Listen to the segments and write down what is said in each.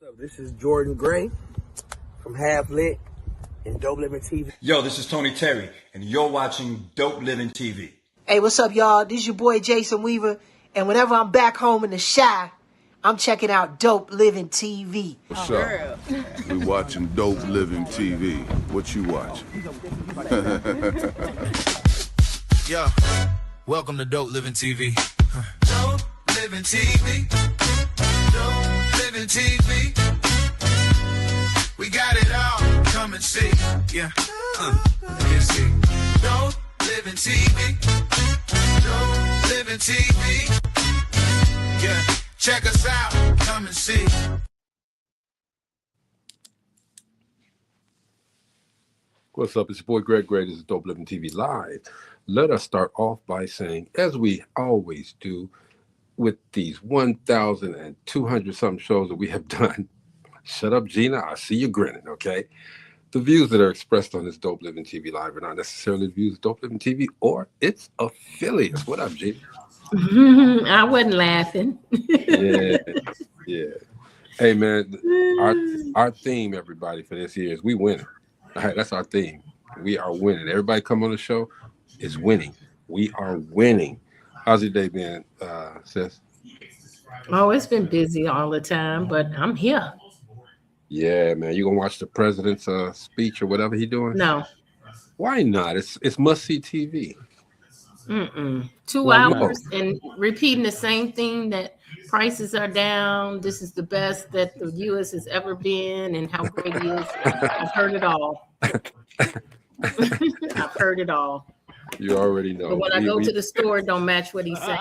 up? This is Jordan Gray from Half Lit and Dope Living TV. Yo, this is Tony Terry, and you're watching Dope Living TV. Hey, what's up, y'all? This is your boy Jason Weaver, and whenever I'm back home in the Chi, I'm checking out Dope Living TV. What's up? We watching Dope Living TV. What you watching? Yo, welcome to Dope Living TV. Dope Living TV. Dope Living TV. We got it all. Come and see. Yeah. Let's see. Dope Living TV. Dope Living TV. Yeah. Check us out. Come and see. What's up? It's your boy Greg Gray. This is Dope Living TV Live. Let us start off by saying, as we always do with these 1,200 something shows that we have done, shut up, Gina. I see you grinning, okay? The views that are expressed on this Dope Living TV Live are not necessarily the views of Dope Living TV or its affiliates. What up, Gina? I wasn't laughing. Yeah. Hey, man, our theme, everybody, for this year is we winning. All right, that's our theme. We are winning. Everybody come on the show is winning. We are winning. How's your day been, sis? Oh, it's been busy all the time, but I'm here. Yeah, man. You gonna watch the president's speech or whatever he doing? No. Why not? It's must-see TV. 2 hours and repeating the same thing, that prices are down. This is the best that the U.S. has ever been, and how great it is. I've heard it all. I've heard it all. You already know. But when I go to the store, it don't match what he's saying.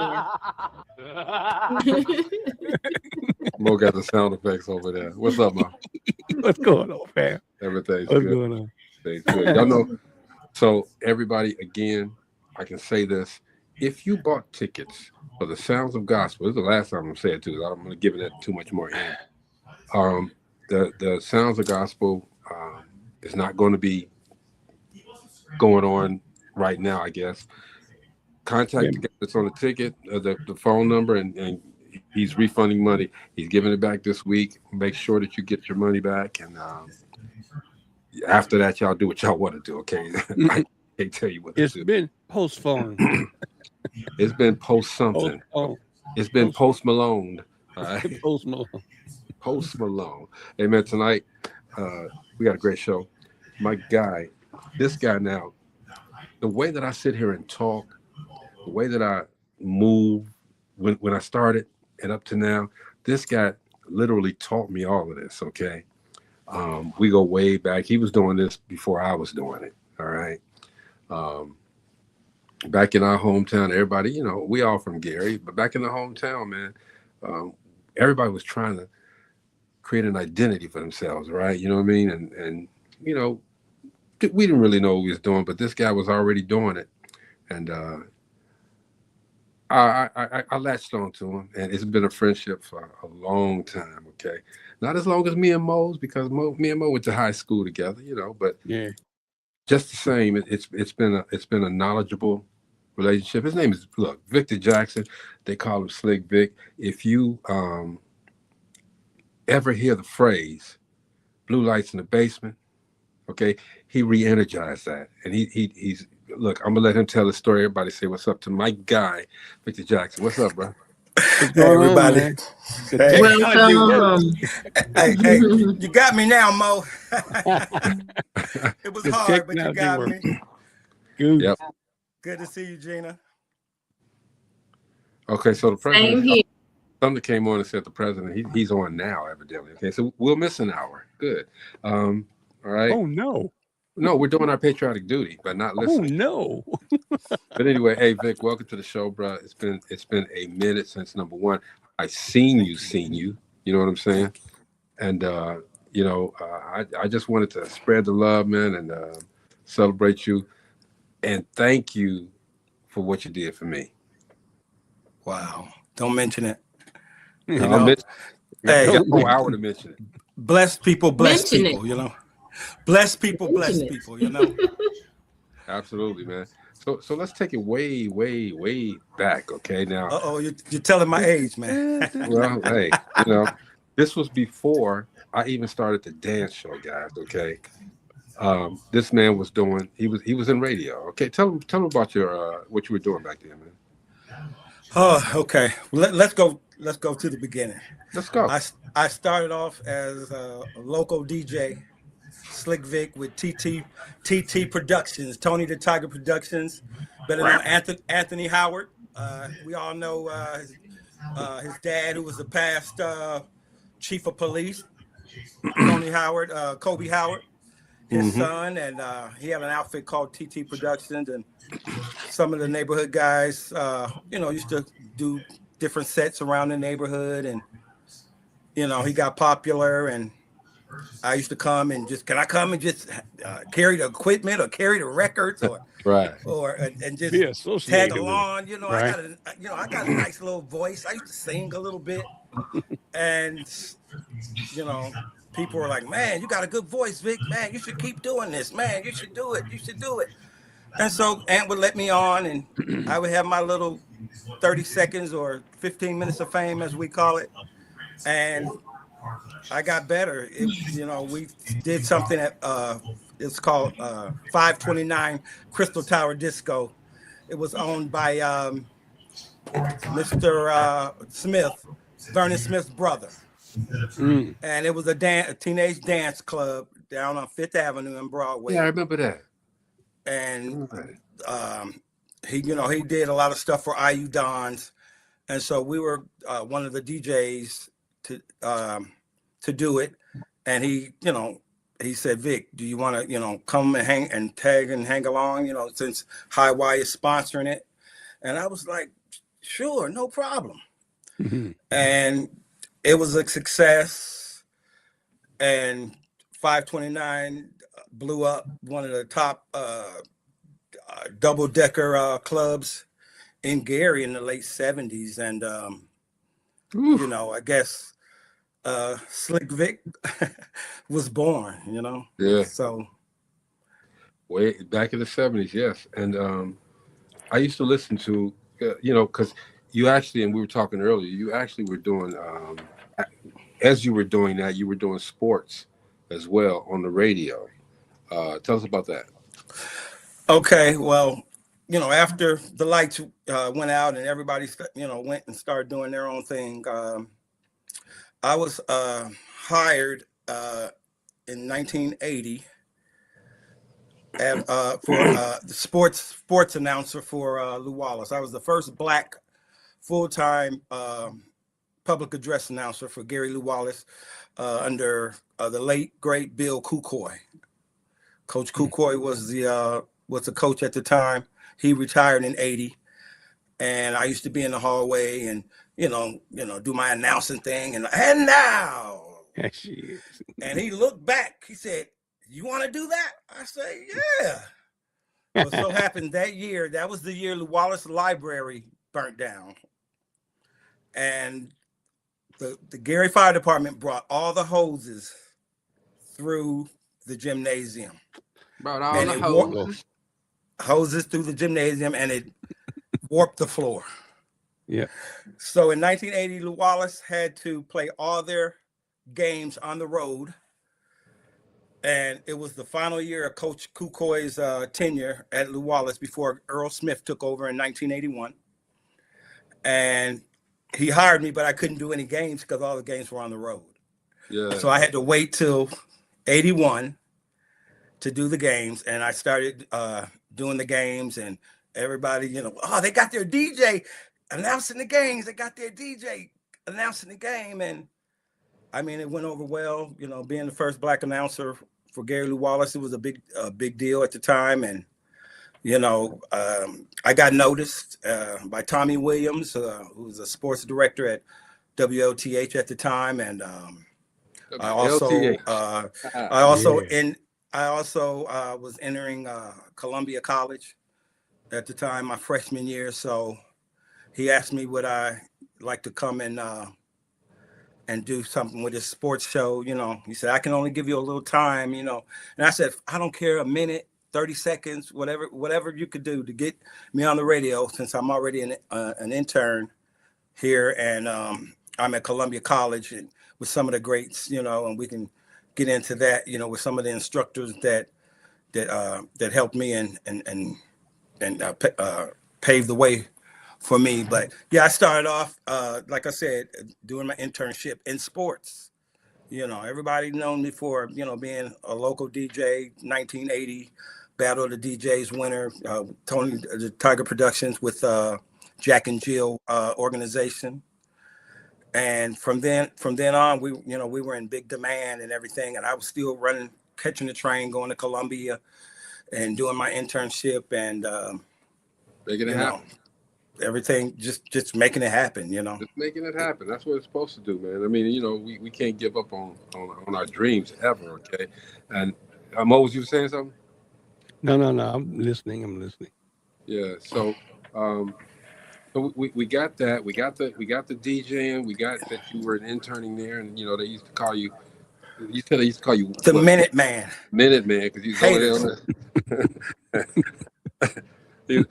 Mo got the sound effects over there. What's up, Mo? What's going on, fam? Everything's What's good. going on? Everything's good. Y'all know. So everybody, again, I can say this: if you bought tickets for the Sounds of Gospel, this is the last time I'm gonna say it too. I'm gonna give it too much more in. The Sounds of Gospel is not going to be going on right now, I guess. Contact the guy that's on the ticket, the phone number, and he's refunding money. He's giving it back this week. Make sure that you get your money back, and after that, y'all do what y'all want to do. Okay, I can't tell you what to do. It's been postponed. It's been post something. It's been post Malone. All right, Post Malone. Post Malone. Hey man, tonight we got a great show. My guy, this guy now. The way that I sit here and talk, the way that I move when I started and up to now, this guy literally taught me all of this, okay? We go way back. He was doing this before I was doing it, all right? Back in our hometown, everybody, you know, we all from Gary, but back in the hometown, man, everybody was trying to create an identity for themselves, right? You know what I mean? And you know, we didn't really know what we was doing, but this guy was already doing it, and I latched on to him, and it's been a friendship for a long time. Okay, not as long as me and Mo's, because me and Mo went to high school together, you know. But Yeah. just the same, it's been a knowledgeable relationship. His name is Victor Jackson. They call him Slick Vic. If you ever hear the phrase "blue lights in the basement," okay, he re-energized that, and he's look. I'm gonna let him tell the story. Everybody say what's up to my guy, Victor Jackson. What's up, bro? Hey, everybody. Hey, Welcome. hey, you got me now, Mo. It was Just hard, check but now, you got D-Word. me. Good. Yep. Good to see you, Gina. Okay, so the Same president. here. Something came on and said the president. He's on now, evidently. Okay, so we'll miss an hour. Good. All right. Oh no. No, we're doing our patriotic duty, but not Oh listening. no. But anyway, hey Vic, welcome to the show, bro. It's been a minute since number one. I seen you. You know what I'm saying? And you know, I just wanted to spread the love, man, and celebrate you, and thank you for what you did for me. Wow. Don't mention it. You I'll know, mention- hey, I got a whole hour to mention it. blessed people, blessed Mention people, it. you know. Blessed people, blessed Mention it. people, you know. Absolutely, man. So let's take it way back. Okay, now. Uh-oh, you're telling my age, man. Well, hey, you know, This was before I even started the dance show, guys. Okay, this man was doing. He was in radio. Okay, tell him about your what you were doing back then, man. Oh, okay. Let's go to the beginning. Let's go. I started off as a local DJ, Slick Vic with TT Productions, Tony the Tiger Productions, better known Anthony Howard. We all know his dad, who was the past chief of police, Tony Howard, Kobe Howard, his son, and he had an outfit called TT Productions, and some of the neighborhood guys, used to do different sets around the neighborhood, and he got popular, and I used to come and can I come and just carry the equipment or carry the records or right and just tag along. Right. I got a nice little voice. I used to sing a little bit, and people were like, "Man, you got a good voice, Vic. Man, you should keep doing this. Man, you should do it. You should do it." And so Ant would let me on, and I would have my little 30 seconds or 15 minutes of fame, as we call it. And I got better. We did something at it's called 529 Crystal Tower Disco. It was owned by Mr. Smith, Vernon Smith's brother. And it was a teenage dance club down on Fifth Avenue in Broadway. Yeah, I remember that. And he did a lot of stuff for IU Dons, and so we were one of the DJs to do it. And he said, "Vic, do you want to come and hang and tag and hang along? Since High Y is sponsoring it." And I was like, "Sure, no problem." And it was a success, and 529 blew up, one of the top double-decker clubs in Gary in the late 70s. And, I guess Slick Vic was born, Yeah. So. Way back in the 70s, yes. And I used to listen to, because you actually, and we were talking earlier, you actually were doing, as you were doing that, you were doing sports as well on the radio. Tell us about that. Okay, well, after the lights went out and everybody, went and started doing their own thing, I was hired in 1980 for the sports announcer for Lew Wallace. I was the first Black full-time public address announcer for Gary Lew Wallace under the late great Bill Kukoy. Coach Kukoy was the coach at the time. He retired in 80, and I used to be in the hallway and do my announcing thing, and now. And he looked back. He said, "You want to do that?" I said, "Yeah." Well, so happened that year. That was the year Lew Wallace Library burnt down, and the Gary Fire Department brought all the hoses through the gymnasium. Brought all the hoses through the gymnasium, and it warped the floor. Yeah. So in 1980, Lew Wallace had to play all their games on the road. And it was the final year of Coach Kukoy's tenure at Lew Wallace before Earl Smith took over in 1981. And he hired me, but I couldn't do any games because all the games were on the road. Yeah. So I had to wait till 81 to do the games. And I started doing the games, and everybody, they got their DJ announcing the games. They got their DJ announcing the game. And I mean, it went over well, being the first Black announcer for Gary Lew Wallace. It was a big deal at the time. And, I got noticed by Tommy Williams, who was a sports director at WOTH at the time. And I also was entering Columbia College at the time, my freshman year. So he asked me would I like to come and do something with his sports show. He said, "I can only give you a little time, And I said, "I don't care, a minute, 30 seconds, whatever you could do to get me on the radio, since I'm already an intern here." And I'm at Columbia College and with some of the greats, you know, and we can get into that, you know, with some of the instructors that helped me and paved the way for me. But yeah, I started off, like I said, doing my internship in sports. You know, everybody known me for, you know, being a local DJ, 1980 Battle of the DJs winner, Tony the Tiger Productions with Jack and Jill organization. And from then on, we were in big demand and everything. And I was still catching the train, going to Columbia and doing my internship and making it happen. Everything just making it happen, you know. Just making it happen. That's what it's supposed to do, man. I mean, you know, we can't give up on our dreams ever, okay? And Moses, you were saying something? No. I'm listening. Yeah. So, we got that. We got the DJing. We got that you were interning there, and you know they used to call you. You said they used to call you the Minute Man. Minute Man, because you was over there.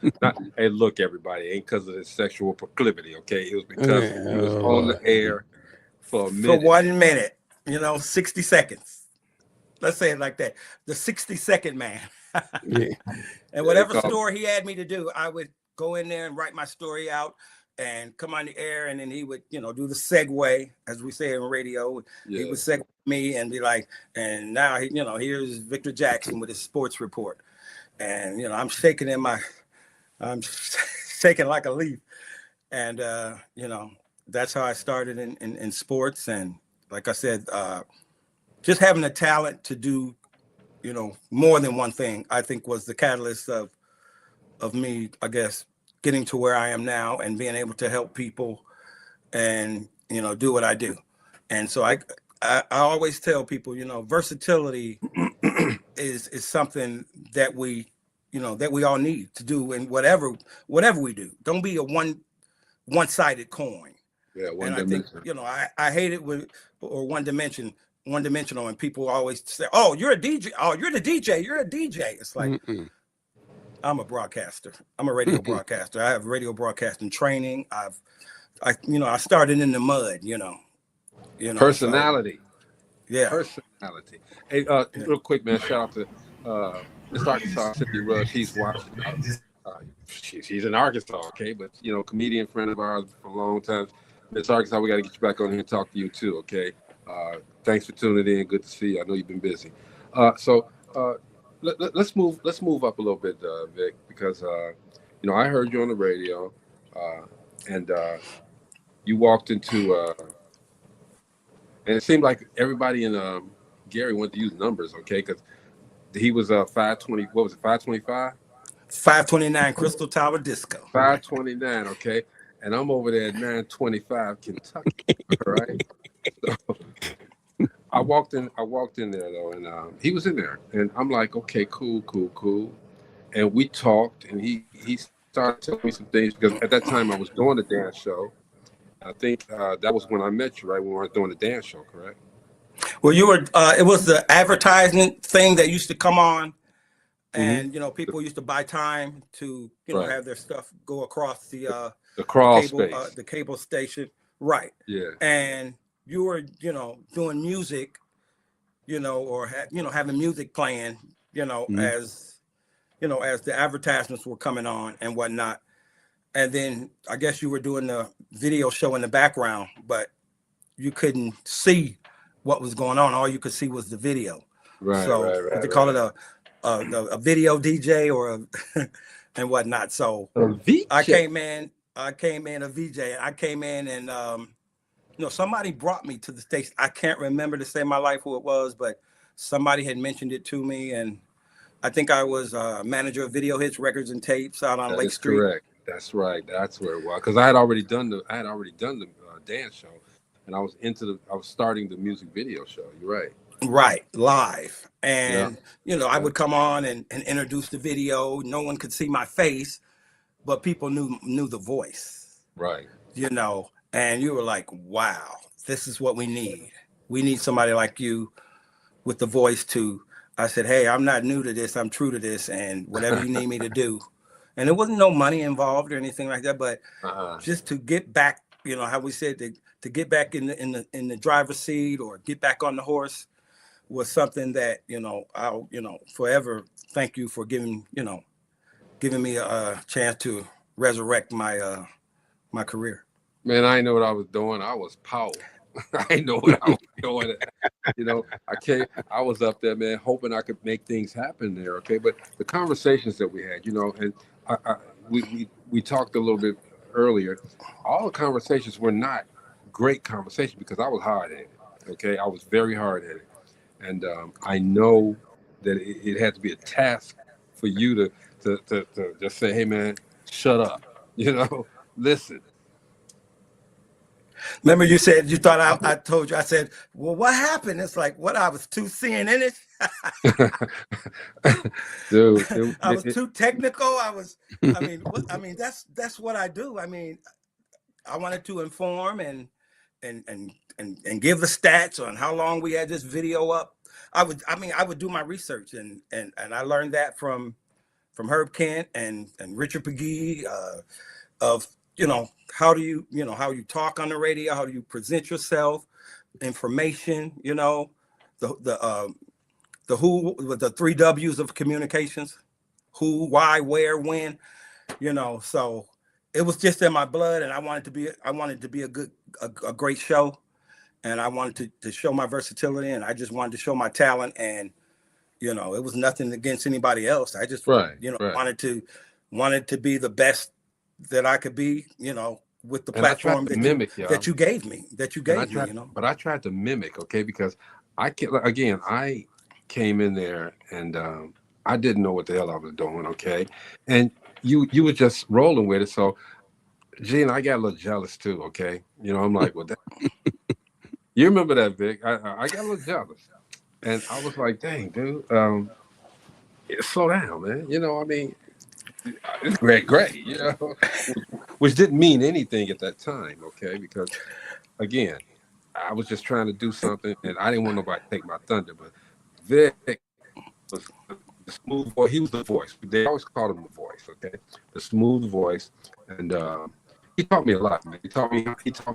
Hey, look, everybody, it ain't because of his sexual proclivity, okay? It was because he was on the air for a minute. For 1 minute, you know, 60 seconds. Let's say it like that. The 60-second man. Yeah. And whatever story he had me to do, I would go in there and write my story out and come on the air, and then he would, you know, do the segue, as we say in radio. Yeah. He would segue me and be like, and now, you know, here's Victor Jackson with his sports report. And, you know, I'm shaking like a leaf. And, you know, that's how I started in sports. And like I said, just having the talent to do, you know, more than one thing, I think was the catalyst of me, I guess, getting to where I am now and being able to help people and, you know, do what I do. And so I always tell people, you know, versatility is something that we all need to do in whatever we do. Don't be a one-sided coin. Yeah, one dimension. I think, you know, I hate it one-dimensional, and people always say, "Oh, you're a DJ. Oh, you're the DJ. You're a DJ." It's like, I'm a broadcaster. I'm a radio broadcaster. I have radio broadcasting training. I started in the mud. You know. Personality. So, yeah. Personality. Hey, real quick, man. Shout out to Miss Arkansas City Rush. She's watching. She's in Arkansas, okay, but you know, comedian friend of ours for a long time. Miss Arkansas, we got to get you back on here and talk to you too, okay? Thanks for tuning in. Good to see you. I know you've been busy. Let's move up a little bit, Vic, because you know, I heard you on the radio, and you walked into, and it seemed like everybody in Gary wanted to use numbers, okay? Because he was 520. What was it? 525. 529 Crystal Tower Disco. 529. Okay, and I'm over there at 925 Kentucky. All right. So, I walked in there though, and he was in there, and I'm like, okay, cool. And we talked, and he started telling me some things, because at that time I was doing a dance show. I think that was when I met you, right? When we were doing a dance show, correct? Well, you were. It was the advertisement thing that used to come on, and you know, people used to buy time to, you know, have their stuff go across the crawl cable, space, the cable station, right? Yeah. And you were, you know, doing music, you know, or having music playing, you know, as the advertisements were coming on and whatnot. And then I guess you were doing the video show in the background, but you couldn't see what was going on. All you could see was the video. Right. So they call it a video DJ or and whatnot. So I came in a VJ. I came in and you know, somebody brought me to the station. I can't remember to save my life who it was, but somebody had mentioned it to me, and I think I was manager of Video Hits Records and Tapes out on Lake Street. Correct. That's right. That's where it was, because I had already done the dance show, and I was starting the music video show. You're right. Right, live, and you know, I would come on and introduce the video. No one could see my face, but people knew the voice. Right. You know, and you were like, "Wow, this is what we need. We need somebody like you with the voice to." I said, "Hey, I'm not new to this. I'm true to this, and whatever you need me to do." And there wasn't no money involved or anything like that, but just to get back you know, how we said to get back in the driver's seat or get back on the horse was something that, you know, I'll, you know, forever thank you for giving me a chance to resurrect my my career. Man, I didn't know what I was doing. I was power. I didn't know what I was doing. You know, I was up there, man, hoping I could make things happen there. Okay. But the conversations that we had, you know, and we talked a little bit earlier, all the conversations were not great conversations because I was hard at it. Okay. I was very hard at it. And I know that it had to be a task for you to just say, hey, man, shut up. You know, listen. Remember you said you thought I told you, I said, well, what happened? It's like, what, I was too seeing in it? Dude, I was too technical. I mean, that's what I do. I mean, I wanted to inform and give the stats on how long we had this video up. I would do my research and I learned that from Herb Kent and Richard Pegee, of, you know, how do you, you know, how you talk on the radio, how do you present yourself, information, you know, the who, with the 3 W's of communications, who, why, where, when, you know. So it was just in my blood, and I wanted to be a great show, and I wanted to show my versatility, and I just wanted to show my talent, and, you know, it was nothing against anybody else. I just, you know, wanted to be the best that I could be, you know, with the platform that you gave me, you know. But I tried to mimic, okay, because I came in there and I didn't know what the hell I was doing, okay, and you were just rolling with it. So, Gene, I got a little jealous too, okay. You know, I'm like, well, you remember that, Vic? I got a little jealous, and I was like, dang, dude, slow down, man. You know, I mean, it's great, you know, which didn't mean anything at that time, okay? Because, again, I was just trying to do something, and I didn't want nobody to take my thunder. But Vic was the smooth voice. He was the voice. They always called him the voice, okay? The smooth voice, and he taught me a lot, man. He taught me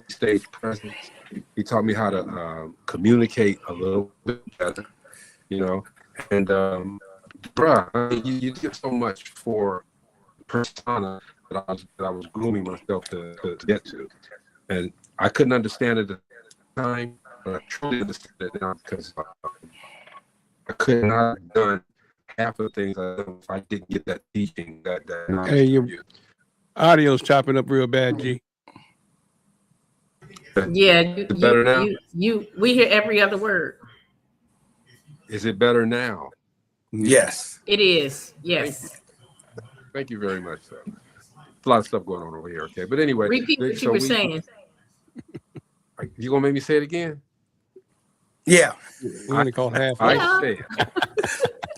stage presence. He taught me how to communicate a little bit better, you know. And bruh, I mean, you did so much for persona that I was grooming myself to get to, and I couldn't understand it at the time, but I truly understand it now because I could not have done half of the things I done if I didn't get that teaching. Hey, your audio's chopping up real bad, G. Yeah, better now? We hear every other word. Is it better now? Yes, it is. Yes. Thank you very much, sir. A lot of stuff going on over here, okay? But anyway, repeat what you were saying. You gonna make me say it again? Yeah. I call half. I say it.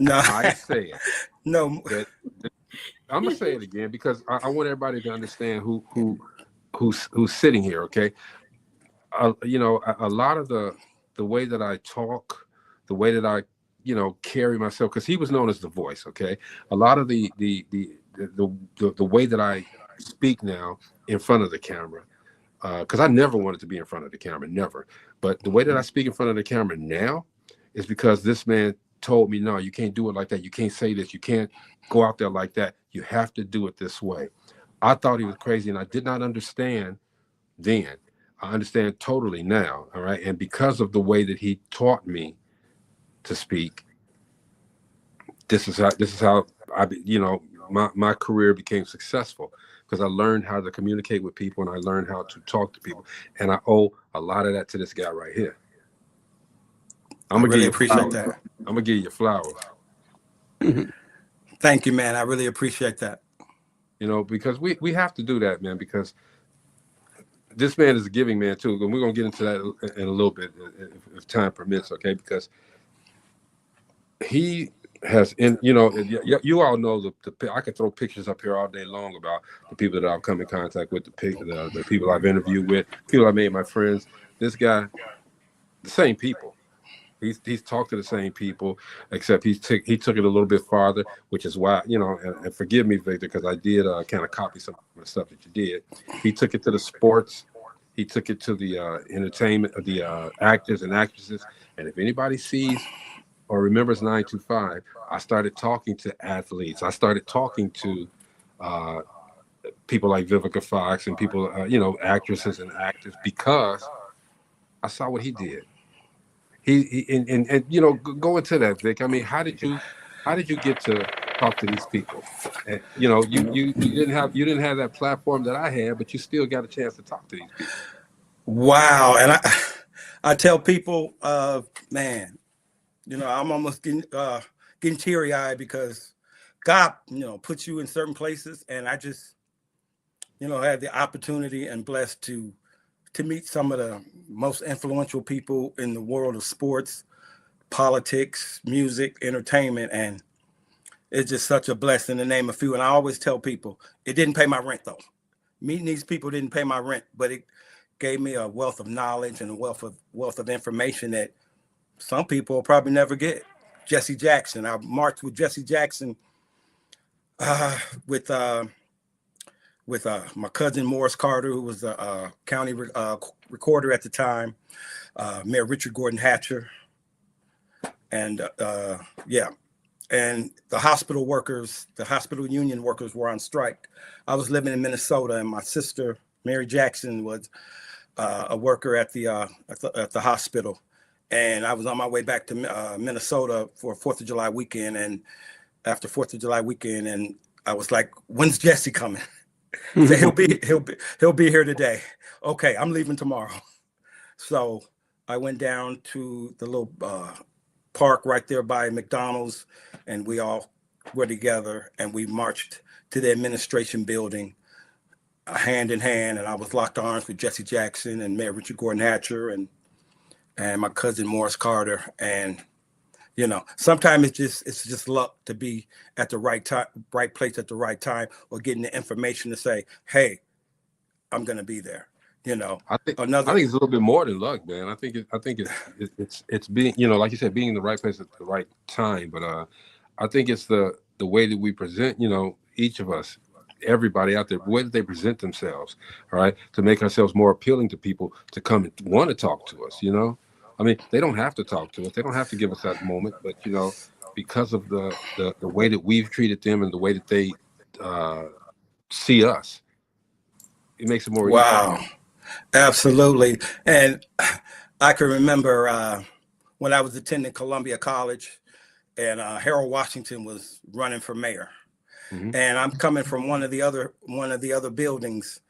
No, I say it. No, I'm gonna say it again because I want everybody to understand who's sitting here, okay? You know, a lot of the way that I talk, the way that I, you know, carry myself, because he was known as the voice, okay? A lot of the way that I speak now in front of the camera, because I never wanted to be in front of the camera, never. But the way that I speak in front of the camera now is because this man told me, no, you can't do it like that. You can't say this. You can't go out there like that. You have to do it this way. I thought he was crazy, and I did not understand then. I understand totally now, all right? And because of the way that he taught me to speak, this is how I, you know, my career became successful, because I learned how to communicate with people and I learned how to talk to people, and I owe a lot of that to this guy right here. I really appreciate that. I'm gonna give you flowers. Thank you, man. I really appreciate that. You know, because we have to do that, man, because this man is a giving man too, and we're gonna get into that in a little bit if time permits, okay? Because he has, you know, you all know the I could throw pictures up here all day long about the people that I've come in contact with, the people I've interviewed with, people I made my friends. This guy, the same people. He's talked to the same people, except he took it a little bit farther, which is why, you know, and forgive me, Victor, because I did kind of copy some of the stuff that you did. He took it to the sports, He took it to the entertainment, the actors and actresses. And if anybody sees or remembers 925, I started talking to athletes. I started talking to people like Vivica Fox and people, actresses and actors, because I saw what he did. Go into that, Vic. I mean, how did you get to talk to these people? And, you didn't have that platform that I had, but you still got a chance to talk to these people. Wow. And I tell people, man, I'm almost getting teary eyed because God, puts you in certain places. And I just, had the opportunity and blessed to meet some of the most influential people in the world of sports, politics, music, entertainment. And it's just such a blessing to name a few. And I always tell people, it didn't pay my rent though. Meeting these people didn't pay my rent, but it gave me a wealth of knowledge and a wealth of information that some people will probably never get. Jesse Jackson. I marched with Jesse Jackson with my cousin Morris Carter, who was the county recorder at the time, Mayor Richard Gordon Hatcher, and and the hospital workers, the hospital union workers were on strike. I was living in Minnesota, and my sister Mary Jackson was a worker at the hospital, and I was on my way back to Minnesota for 4th of July weekend. And after 4th of July weekend, and I was like, "When's Jesse coming?" So he'll be here today. Okay, I'm leaving tomorrow. So I went down to the little park right there by McDonald's, and we all were together, and we marched to the administration building hand in hand, and I was locked arms with Jesse Jackson and Mayor Richard Gordon Hatcher and my cousin Morris Carter. And sometimes it's just luck to be at the right time, right place at the right time, or getting the information to say, "Hey, I'm gonna be there." I think it's a little bit more than luck, man. I think it's being, like you said, being in the right place at the right time. But I think it's the way that we present, each of us, everybody out there, the way that they present themselves, all right, to make ourselves more appealing to people to come and want to talk to us. I mean, they don't have to talk to us. They don't have to give us that moment. But, because of the way that we've treated them and the way that they see us, it makes it more wow. Easy. Absolutely. And I can remember when I was attending Columbia College, and Harold Washington was running for mayor. Mm-hmm. And I'm coming from one of the other buildings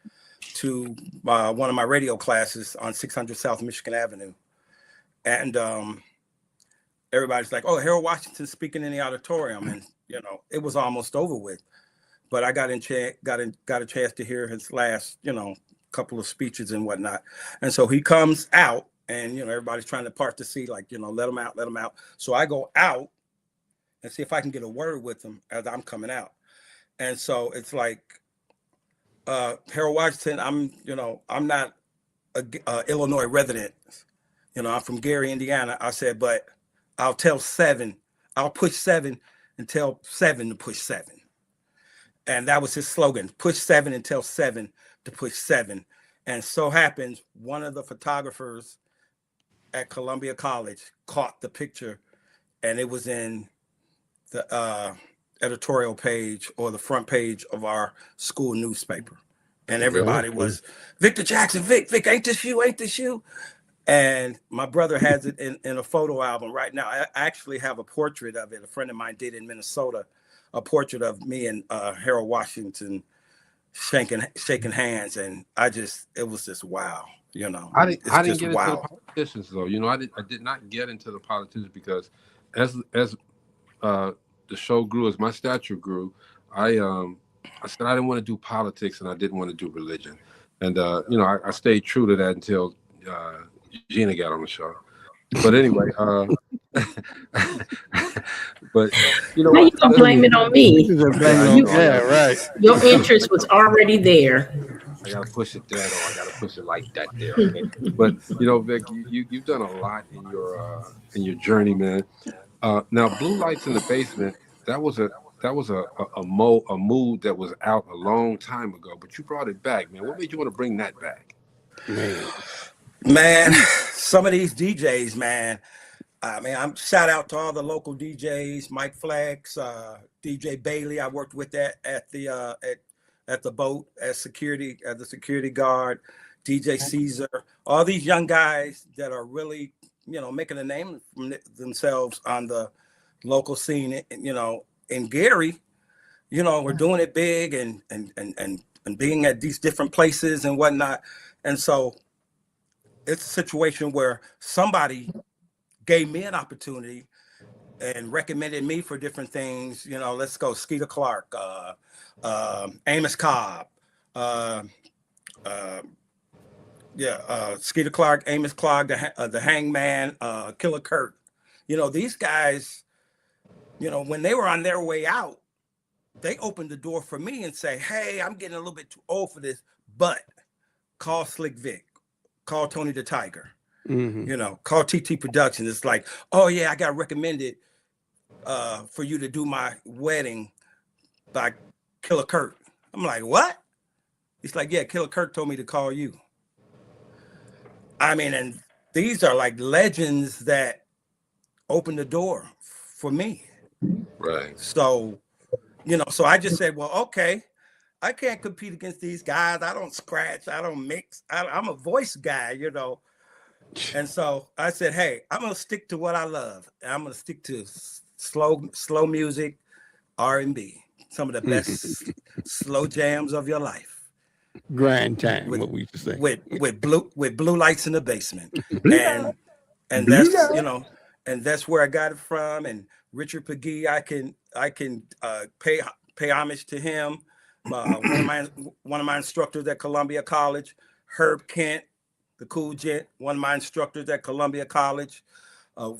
to one of my radio classes on 600 South Michigan Avenue. And everybody's like, "Oh, Harold Washington's speaking in the auditorium," and it was almost over with. But I got a chance to hear his last, couple of speeches and whatnot. And so he comes out, and everybody's trying to part the seat, like, let him out. So I go out and see if I can get a word with him as I'm coming out. And so it's like, Harold Washington, I'm not a Illinois resident. I'm from Gary, Indiana. I said, but I'll push 7 and tell 7 to push 7. And that was his slogan: push 7 and tell 7 to push 7. And so happens one of the photographers at Columbia College caught the picture, and it was in the editorial page or the front page of our school newspaper. And everybody was, "Victor Jackson, Vic, ain't this you? And my brother has it in a photo album right now. I actually have a portrait of it. A friend of mine did in Minnesota, a portrait of me and Harold Washington shaking hands. And it was just wow. I didn't get into the politicians though. I did not get into the politicians because as the show grew, as my stature grew, I said I didn't want to do politics and I didn't want to do religion. And I stayed true to that until Gina got on the show. But anyway, but now you gonna blame it on me? Yeah, right. Your interest was already there. I gotta push it there, or I gotta push it like that there. Okay? But Vic, you've done a lot in your journey, man. Now, Blue Lights in the Basement, that was a mood that was out a long time ago, but you brought it back, man. What made you want to bring that back? Man, some of these DJs, man. I mean, I'm shout out to all the local DJs, Mike Flex, DJ Bailey. I worked with that at the boat as the security guard, DJ Caesar, all these young guys that are really, making a name for themselves on the local scene, in Gary, we're doing it big and being at these different places and whatnot. And so it's a situation where somebody gave me an opportunity and recommended me for different things. Let's go Skeeter Clark, Amos Cobb, Skeeter Clark, Amos Cobb, the Hangman, Killer Kurt. These guys, when they were on their way out, they opened the door for me and say, hey, I'm getting a little bit too old for this, but call Slick Vic, call Tony the Tiger. Call TT Productions. It's like, oh yeah, I got recommended for you to do my wedding by Killer Kurt. I'm like, what? He's like, yeah, Killer Kurt told me to call you. I mean, and these are like legends that opened the door for me. Right. So, so I just said, well, okay, I can't compete against these guys. I don't scratch. I don't mix. I'm a voice guy, And so I said, hey, I'm going to stick to what I love. I'm going to stick to slow music, R&B, some of the best slow jams of your life. Grind time, what we used to say. With blue lights in the basement. And that's, and that's where I got it from. And Richard Pegee, I can pay homage to him. One of my instructors at Columbia College, Herb Kent, the cool gent, one of my instructors at Columbia College, a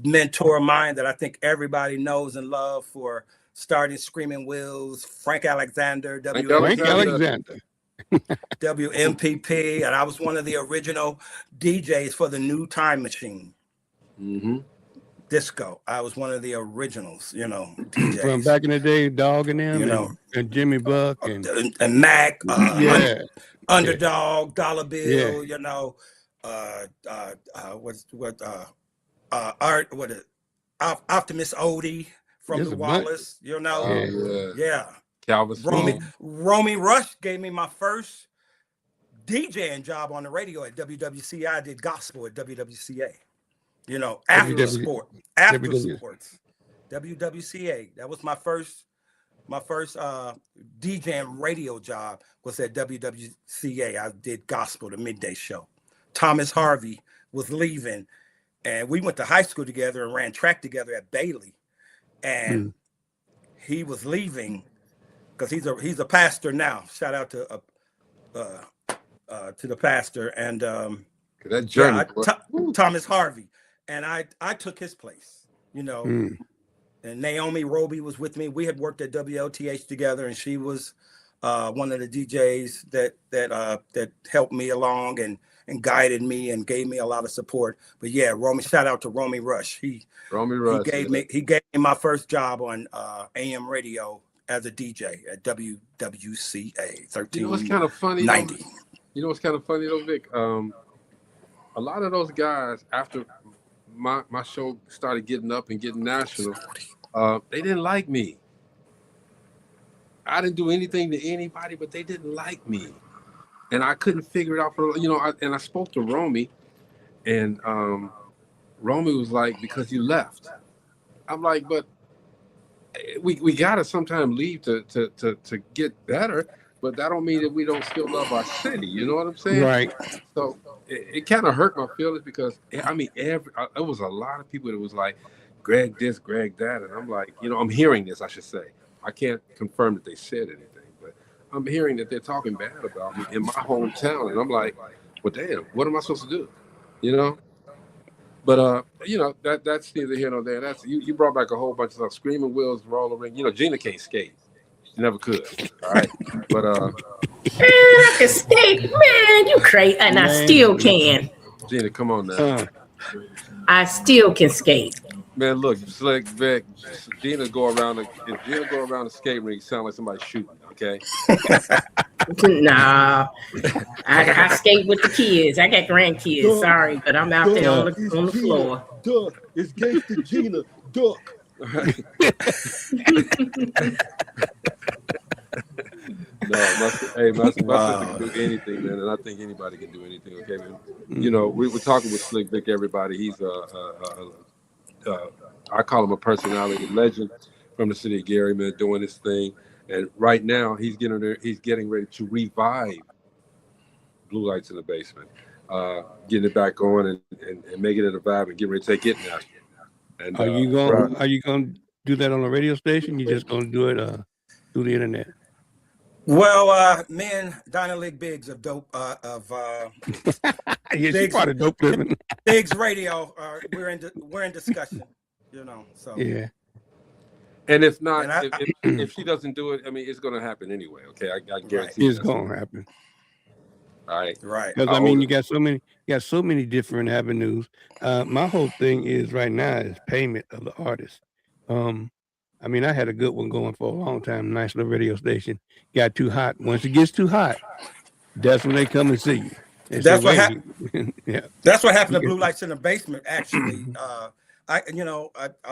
mentor of mine that I think everybody knows and loves for starting Screaming Wheels, Frank Alexander, WMPP, and I was one of the original DJs for the New Time Machine. Disco. I was one of the originals, DJs. From back in the day, Dog and them, and Jimmy Buck and Mac, Underdog, Dollar Bill, Optimus Odie from the Wallace, Calvin Romy Rush gave me my first DJing job on the radio at WWCA. I did gospel at WWCA. After sports. WWCA. That was my first DJing radio job was at WWCA. I did gospel, the midday show. Thomas Harvey was leaving, and we went to high school together and ran track together at Bailey. And he was leaving because he's a pastor now. Shout out to the pastor and that journey, Thomas Harvey. And I took his place, and Naomi Roby was with me. We had worked at WLTH together, and she was one of the DJs that helped me along and guided me and gave me a lot of support. But yeah, shout out to Romy Rush. He gave me my first job on AM radio as a DJ at WWCA 1390. What's kind of funny? What's kind of funny though, Vic? A lot of those guys after my show started getting up and getting national, they didn't like me. I didn't do anything to anybody, but they didn't like me. And I couldn't figure it out and I spoke to Romy, and Romy was like, because you left. I'm like, but we gotta sometime leave to get better, but that don't mean that we don't still love our city. You know what I'm saying? Right. So it kind of hurt my feelings because I mean, it was a lot of people that was like, Greg this, Greg that, and I'm like, I'm hearing this. I should say, I can't confirm that they said anything, but I'm hearing that they're talking bad about me in my hometown, and I'm like, well, damn, what am I supposed to do? But that's neither here nor there. That's you brought back a whole bunch of stuff. Screaming Wheels, Roller Ring. Gina can't skate. She never could. All right. But I can skate, man. You crazy, and I still can. Gina, come on now. I still can skate. Man, look, Slick Vic, Gina go around the skate rink, sound like somebody shooting. Okay. Nah, I skate with the kids. I got grandkids. Sorry, but I'm out there on the floor. Duck. It's Gangsta Gina. Duck. No, my sister can do anything, man, and I think anybody can do anything. Okay, man. You know, we were talking with Slick Vic. Everybody, he's I call him a personality legend from the city of Gary, man, doing this thing. And right now, he's getting ready to revive Blue Lights in the Basement, getting it back on and making it a vibe and getting ready to take it now. And Are you gonna do that on a radio station? You just gonna do it through the internet? Well, me and Donna Lig Biggs of Dope Yeah, she's part of Dope Living. Biggs Radio. We're in discussion. You know, so yeah. And if not, if she doesn't do it, I mean, it's going to happen anyway. Okay, I guarantee it's going to happen. All right, right. Because I mean, you got so many different avenues. My whole thing is right now is payment of the artist. I mean, I had a good one going for a long time. Nice little radio station. Got too hot. Once it gets too hot, that's when they come and see you. That's what happened. Yeah, that's what happened to Blue Lights in the Basement. Actually, I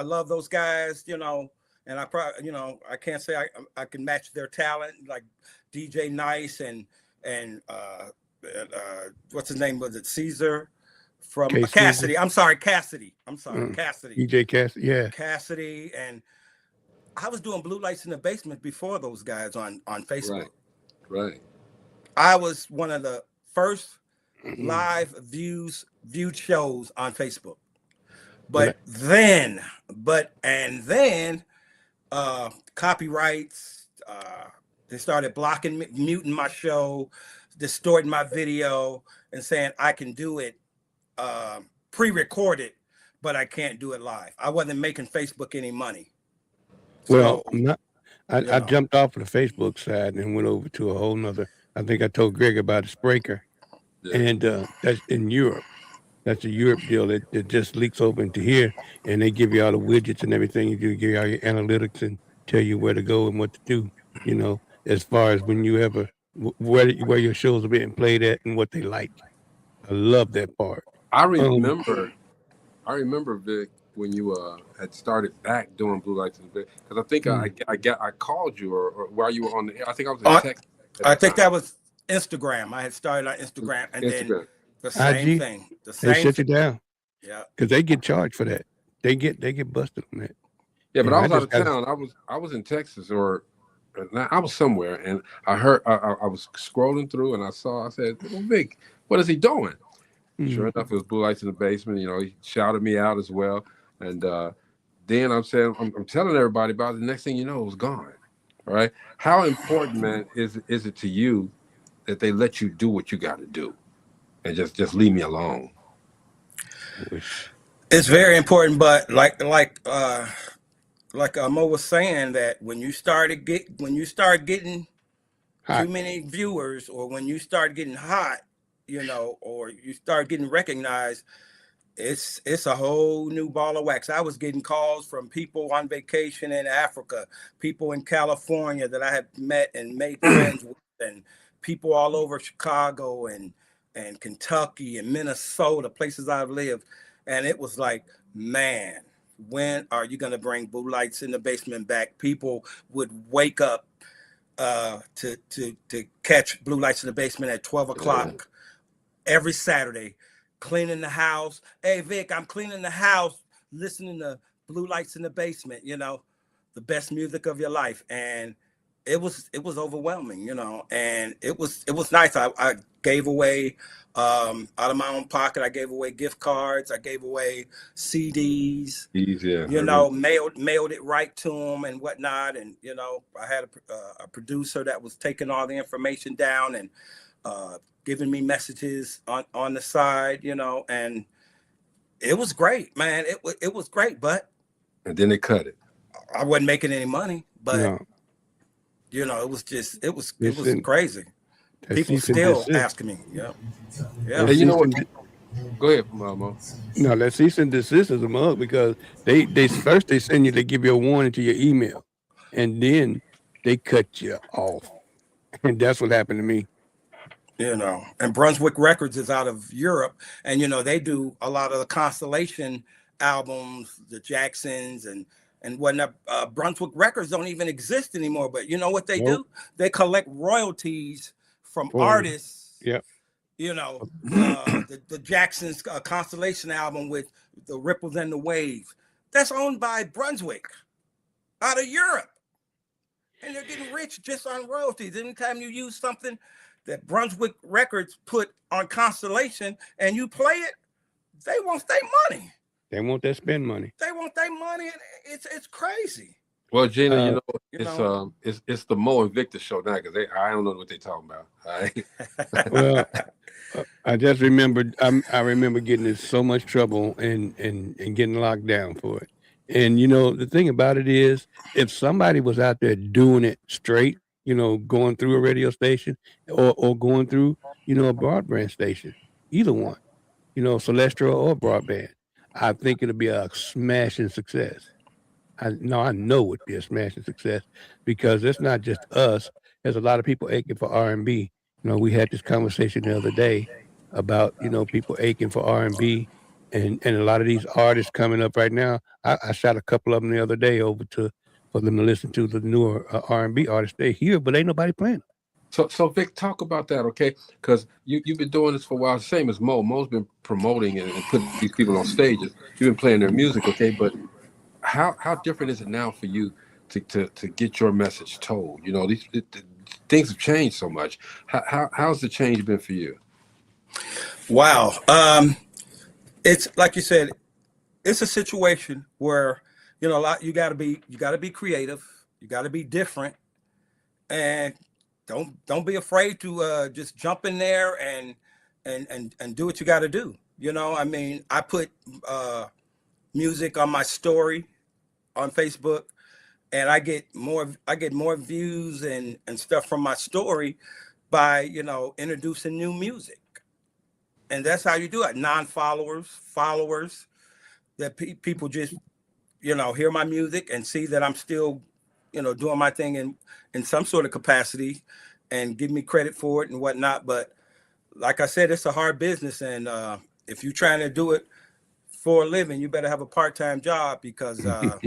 love those guys. You know, and I probably, I can't say I can match their talent, like DJ Nice and what's his name? Was it Caesar from Cassidy? Caesar. I'm sorry, Cassidy. Cassidy. DJ Cassidy, yeah. Cassidy, and I was doing Blue Lights in the Basement before those guys on Facebook. Right. I was one of the first live viewed shows on Facebook. But then copyrights, they started blocking me, muting my show, distorting my video, and saying I can do it pre-recorded, but I can't do it live. I wasn't making Facebook any money. Well, I jumped off of the Facebook side and went over to a whole nother. I think I told Greg about a Spreaker, and that's in Europe. That's a Europe deal that just leaks over into here, and they give you all the widgets and everything. You give you all your analytics and tell you where to go and what to do. You know, as far as when you ever where your shows are being played at and what they like. I love that part. I remember, Vic, when you had started back doing Blue Lights in the Bay, because I think I called you or while you were on the air. I think I was in text. I think that was Instagram. I had started on Instagram, and then the same thing. They shut you down. Yeah, because they get charged for that. They get busted on that. Yeah, but I was out of town. I was in Texas or I was somewhere, and I heard I was scrolling through, and I said, well, Vic, what is he doing? Sure enough, it was Blue Lights in the Basement. You know, he shouted me out as well. And then I'm telling everybody about it. The next thing you know, it was gone. All right. How important, man, is it to you that they let you do what you got to do and just leave me alone? It's very important, but like Mo was saying, that when you start getting too many viewers, or when you start getting hot, or you start getting recognized, it's a whole new ball of wax. I was getting calls from people on vacation in Africa, people in California that I had met and made friends with, and people all over Chicago and Kentucky and Minnesota, places I've lived. And it was like, man, when are you going to bring Blue Lights in the Basement back? People would wake up to catch Blue Lights in the Basement at 12 o'clock every Saturday, cleaning the house. Hey, Vic, I'm cleaning the house, listening to Blue Lights in the Basement, the best music of your life. And it was overwhelming, and it was nice. I gave away, out of my own pocket, I gave away gift cards. I gave away CDs, mailed it right to them and whatnot. And, I had a producer that was taking all the information down and giving me messages on the side, and it was great, man. It was great, but. And then they cut it. I wasn't making any money, but. No. It was crazy. People still asking me. Yeah. And you know what? Go ahead, Mo. No, that cease and desist is a mug because they first they send you, they give you a warning to your email, and then they cut you off, and that's what happened to me. You know, and Brunswick Records is out of Europe, and you know they do a lot of the Constellation albums, the Jacksons and whatnot. Brunswick Records don't even exist anymore, but you know what they do? They collect royalties from artists. Yep. You know, the Jacksons Constellation album with the Ripples and the Waves, that's owned by Brunswick out of Europe, and they're getting rich just on royalties. Anytime you use something that Brunswick Records put on Constellation and you play it, they want their money. They want that spend money. They want their money, and it's crazy. Well, Gina, it's the Mo and Victor show now because I don't know what they're talking about. All right? Well, I just remembered. I remember getting in so much trouble and getting locked down for it. And you know, the thing about it is, if somebody was out there doing it straight, you know, going through a radio station or going through, you know, a broadband station, either one, you know, celestial or broadband, I think it'll be a smashing success. I know it would be a smashing success because it's not just us. There's a lot of people aching for R&B. You know, we had this conversation the other day about, you know, people aching for R&B and a lot of these artists coming up right now. I shot a couple of them the other day over for them to listen to the newer R&B artists. They're here, but ain't nobody playing them. So Vic, talk about that, okay? Because you've been doing this for a while, same as Mo. Mo's been promoting and putting these people on stages. You've been playing their music, okay? But how different is it now for you to get your message told? You know, these things have changed so much. How's the change been for you? Wow. It's like you said, it's a situation where, you know, you got to be creative. You got to be different, and don't be afraid to just jump in there and do what you got to do. You know, I mean, I put music on my story on Facebook, and I get more views and stuff from my story by, you know, introducing new music. And that's how you do it. Non-followers, followers, that people just, you know, hear my music and see that I'm still, you know, doing my thing in some sort of capacity and give me credit for it and whatnot. But like I said, it's a hard business. And if you're trying to do it for a living, you better have a part-time job because I've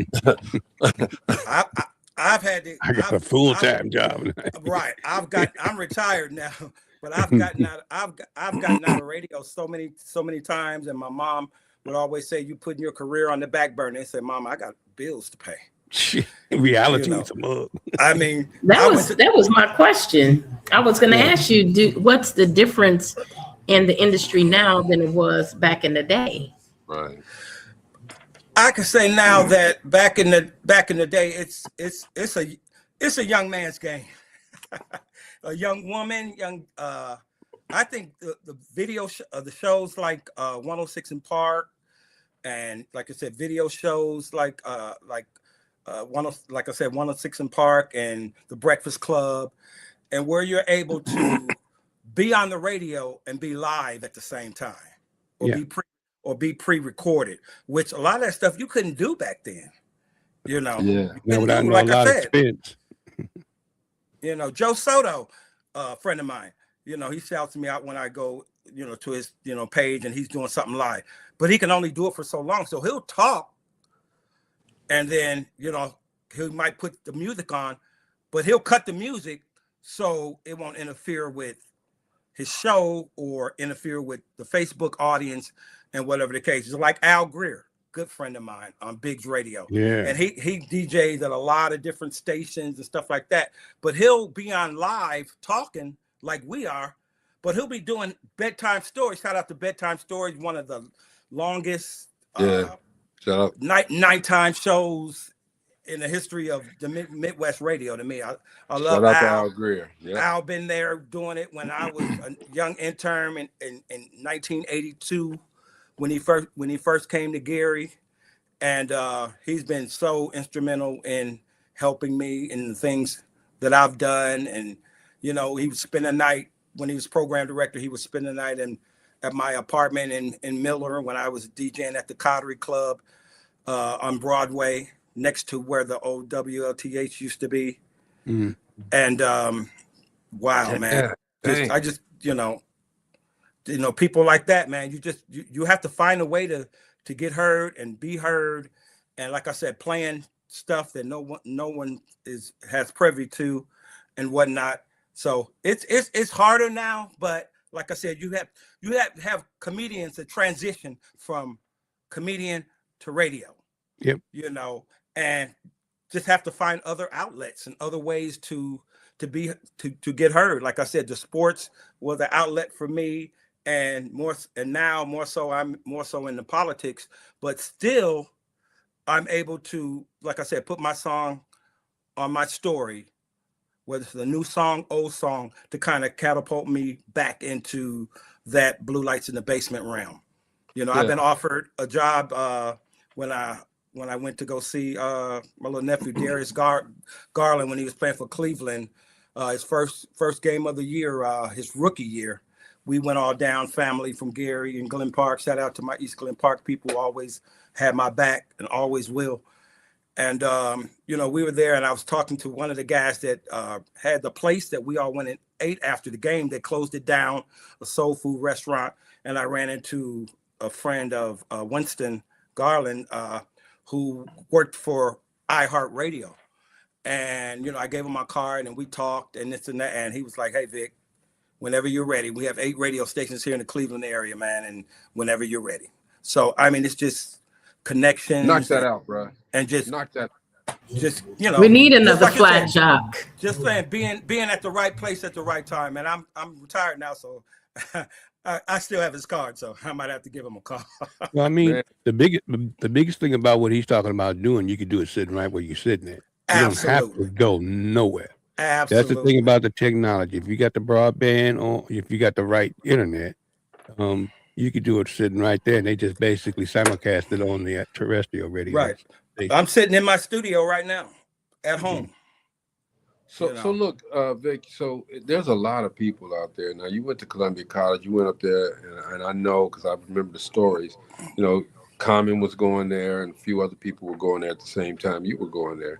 had to. I got a full-time job. Right. I'm retired now, but I've gotten out of radio so many times, and my mom would always say, "You putting your career on the back burner." They said, "Mama, I got bills to pay." Reality, you know? I mean, that was my question. I was going to ask you, what's the difference in the industry now than it was back in the day? Right. I can say now that back in the day, it's a young man's game. A young woman, I think the video the shows like 106 in Park, and like I said, video shows like I said 106 in Park and the Breakfast Club, and where you're able to be on the radio and be live at the same time, or be pre-recorded, which a lot of that stuff you couldn't do back then. You know, like I said, expense. You know, Joe Soto, a friend of mine, you know, he shouts me out when I go, you know, to his, you know, page and he's doing something live, but he can only do it for so long. So he'll talk and then, you know, he might put the music on, but he'll cut the music so it won't interfere with his show or interfere with the Facebook audience and whatever the case is. Like Al Greer, good friend of mine on Biggs Radio. Yeah. And he DJs at a lot of different stations and stuff like that. But he'll be on live talking like we are, but he'll be doing bedtime stories. Shout out to Bedtime Stories, one of the longest shout out. nighttime shows in the history of the Midwest radio. To me, I love Shout out to Al. Al Greer. Yeah. Al been there doing it when I was a young intern in 1982 when he first came to Gary, and he's been so instrumental in helping me in the things that I've done. And you know, he would spend a night when he was program director. He would spend the night at my apartment in Miller when I was DJing at the Coterie Club on Broadway, next to where the old WLTH used to be. Mm. And wow, man, I just people like that, man. You have to find a way to get heard and be heard. And like I said, playing stuff that no one has privy to and whatnot. So it's harder now, but like I said, you have comedians that transition from comedian to radio. Yep. And just have to find other outlets and other ways to get heard. Like I said, the sports was the outlet for me, and now more so I'm more so into politics, but still I'm able to, like I said, put my song on my story, whether it's a new song, old song, to kind of catapult me back into that Blue Lights in the Basement realm. I've been offered a job when I went to go see my little nephew Darius Garland when he was playing for Cleveland, his first game of the year, his rookie year. We went all down, family from Gary and Glen Park. Shout out to my East Glen Park people, who always had my back and always will. And we were there, and I was talking to one of the guys that had the place that we all went and ate after the game. They closed it down, a soul food restaurant, and I ran into a friend of Winston Garland, who worked for iHeartRadio. And, I gave him my card and we talked and this and that. And he was like, hey, Vic, whenever you're ready, we have 8 radio stations here in the Cleveland area, man. And whenever you're ready. So, I mean, it's just connections. Knock that out, bro. And just knock that. Just, we need another flat jock. Just saying, being at the right place at the right time. And I'm retired now, so I still have his card, so I might have to give him a call. Well, I mean, the biggest thing about what he's talking about doing, you can do it sitting right where you're sitting at. You don't have to go nowhere. Absolutely. That's the thing about the technology. If you got the broadband or if you got the right internet, you could do it sitting right there, and they just basically simulcast it on the terrestrial radio. Right. I'm sitting in my studio right now at home. So look, Vic, so there's a lot of people out there. Now, you went to Columbia College, you went up there, and I know because I remember the stories. Common was going there, and a few other people were going there at the same time you were going there.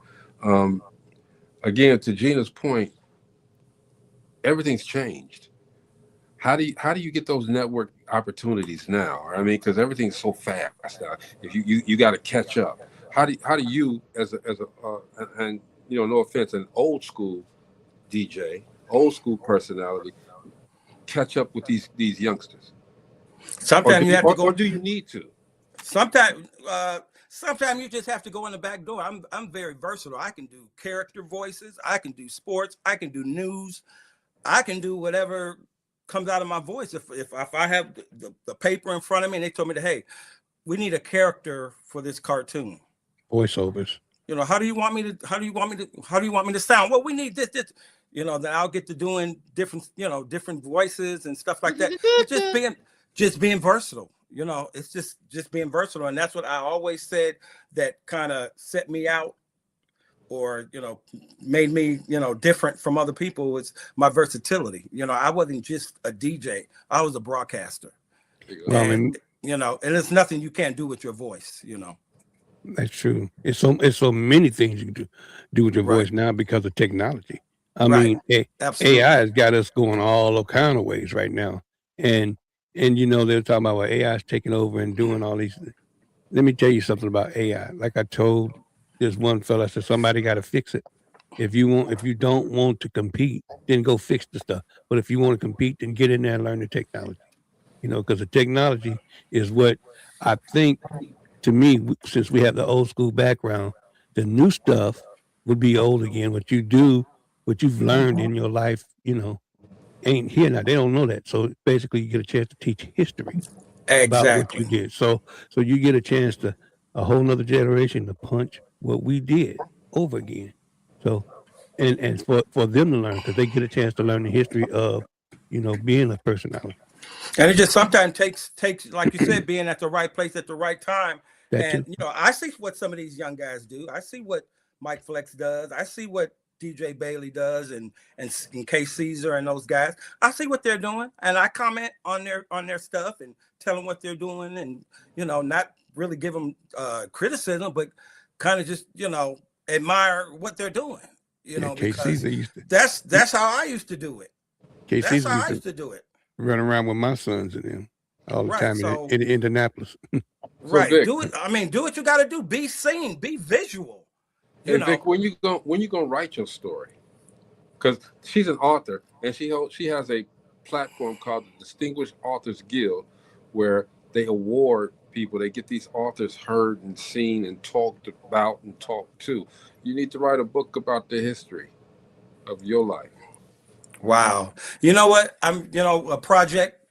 Again, to Gina's point, everything's changed. How do you get those network opportunities now? I mean, because everything's so fast now. If you got to catch up. How do you as a and no offense, an old school DJ, old school personality, catch up with these youngsters? Sometimes you have to go. Or do you need to? Sometimes you just have to go in the back door. I'm very versatile. I can do character voices. I can do sports. I can do news. I can do whatever comes out of my voice. If I have the paper in front of me and they told me that, hey, we need a character for this cartoon. Voiceovers. How do you want me to sound? Well, we need this. Then I'll get to doing different voices and stuff like that. It's just being versatile. It's just being versatile. And that's what I always said that kind of set me out or, made me, different from other people was my versatility. I wasn't just a DJ. I was a broadcaster. Well, and it's nothing you can't do with your voice, That's true. It's so many things you can do with your voice now because of technology. I mean, Absolutely. AI has got us going all kind of ways right now. And they're talking about AI is taking over and doing all these. Let me tell you something about AI. Like I told this one fella, I said, somebody got to fix it. If you don't want to compete, then go fix the stuff. But if you want to compete, then get in there and learn the technology. Because the technology is what I think, to me, since we have the old school background, the new stuff would be old again. What you've learned in your life, ain't here now. They don't know that. So basically you get a chance to teach history about what you did. So you get a chance to a whole nother generation to punch what we did over again. So and for them to learn, because they get a chance to learn the history of being a personality. And it just sometimes takes like you said, being at the right place at the right time. I see what some of these young guys do. I see what Mike Flex does. I see what DJ Bailey does, and K Caesar and those guys. I see what they're doing, and I comment on their stuff and tell them what they're doing, and not really give them criticism, but kind of just admire what they're doing. Because that's how I used to do it. That's how I used to do it. Run around with my sons and them all the time in Indianapolis. Right. Vic, do it. I mean, do what you got to do. Be seen. Be visual. Vic, when you gonna write your story? Because she's an author, and she has a platform called the Distinguished Authors Guild, where they award people. They get these authors heard and seen and talked about and talked to. You need to write a book about the history of your life. Wow. You know what? I'm, a project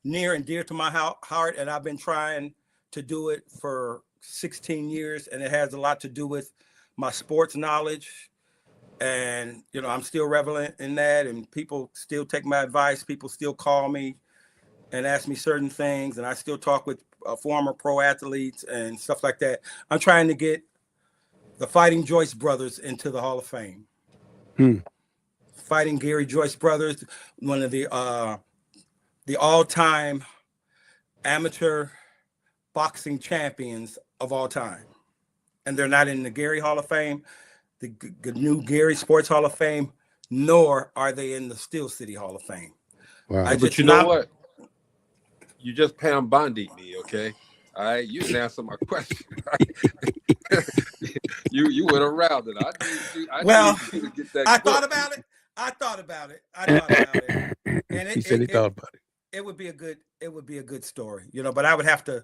near and dear to my heart, and I've been trying to do it for 16 years, and it has a lot to do with my sports knowledge. And, I'm still relevant in that, and people still take my advice. People still call me and ask me certain things, and I still talk with former pro athletes and stuff like that. I'm trying to get the Fighting Joyce brothers into the Hall of Fame. Fighting Gary Joyce brothers, one of the all-time amateur boxing champions of all time. And they're not in the Gary Hall of Fame, the new Gary Sports Hall of Fame, nor are they in the Steel City Hall of Fame. Wow. But you know what? You just Pam Bondied me, okay? All right, you didn't answer my question. you went around it. I thought about it. And he said he thought about it. It would be a good story, but I would have to,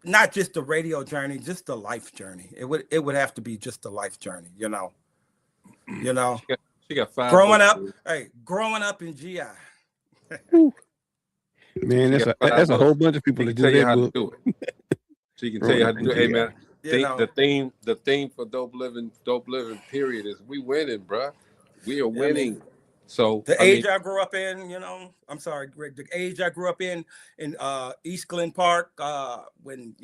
not just the radio journey, just the life journey. It would have to be just the life journey, She got 5 growing up in GI. Man, that's a whole bunch of people that do that book. Do it. She can tell you how to do it. Hey man, the theme for Dope Living period is we winning, bro. We are winning. So the age I grew up in, I'm sorry, Greg, the age I grew up in East Glen Park, when,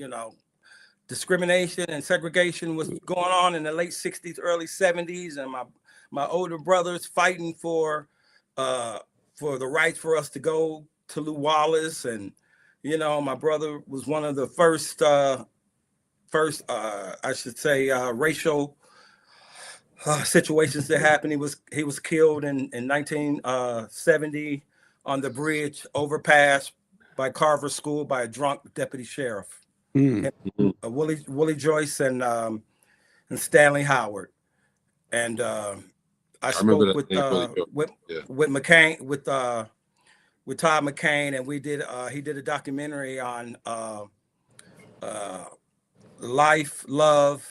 discrimination and segregation was going on in the late 60s, early 70s, and my older brothers fighting for the right for us to go to Lew Wallace. And, my brother was one of the first, I should say, racial situations that happened. He was killed in 1970 on the bridge overpass by Carver School by a drunk deputy sheriff. Willie Joyce and Stanley Howard. And I spoke with McCain, with Todd McCain, and he did a documentary on life, love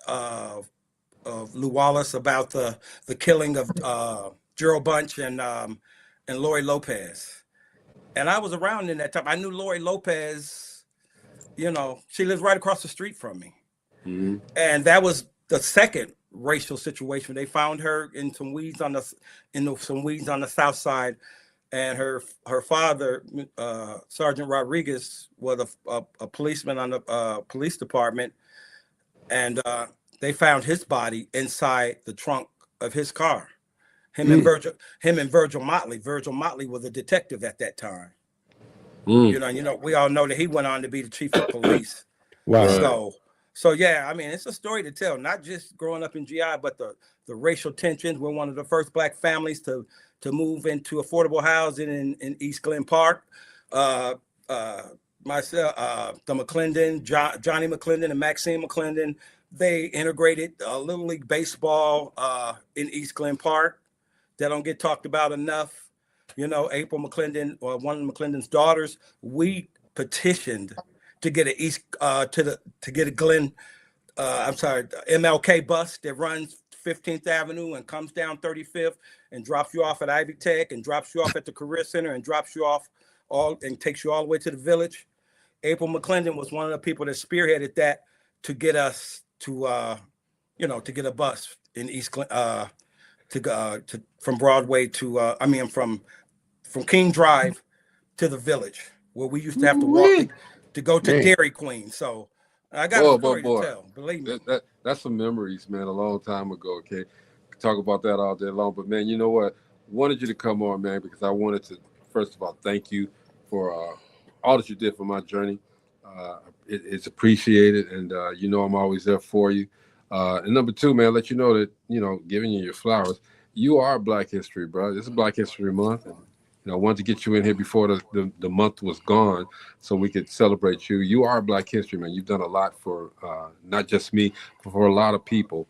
of Lew Wallace, about the killing of Gerald Bunch and Lori Lopez. And I was around in that time. I knew Lori Lopez, she lives right across the street from me. And that was the second racial situation. They found her in some weeds on the south side. And her father, Sergeant Rodriguez, was a policeman on the police department. And they found his body inside the trunk of his car. Him and Virgil Motley. Virgil Motley was a detective at that time. We all know that he went on to be the chief of police. Wow. So yeah, I mean, it's a story to tell, not just growing up in GI, but the racial tensions. We're one of the first Black families to move into affordable housing in East Glen Park. Myself, the McClendon, Johnny McClendon and Maxine McClendon, they integrated Little League Baseball in East Glen Park. That don't get talked about enough. April McClendon, or one of McClendon's daughters, we petitioned to get MLK bus that runs 15th Avenue and comes down 35th and drops you off at Ivy Tech and drops you off at the Career Center and drops you off and takes you all the way to the Village. April McClendon was one of the people that spearheaded that to get us to get a bus in East Glen, from Broadway to from King Drive to the Village, where we used to have to walk to go to Dairy Queen. So I got a story to tell. Believe me. That's some memories, man. A long time ago. Okay, could talk about that all day long. But man, you know what? Wanted you to come on, man, because I wanted to first of all thank you for all that you did for my journey. It's appreciated, and you know I'm always there for you. And number two, man, let you know that giving you your flowers. You are Black History, bro. This is Black History Month, and I wanted to get you in here before the month was gone, so we could celebrate you. You are Black History, man. You've done a lot for not just me, but for a lot of people,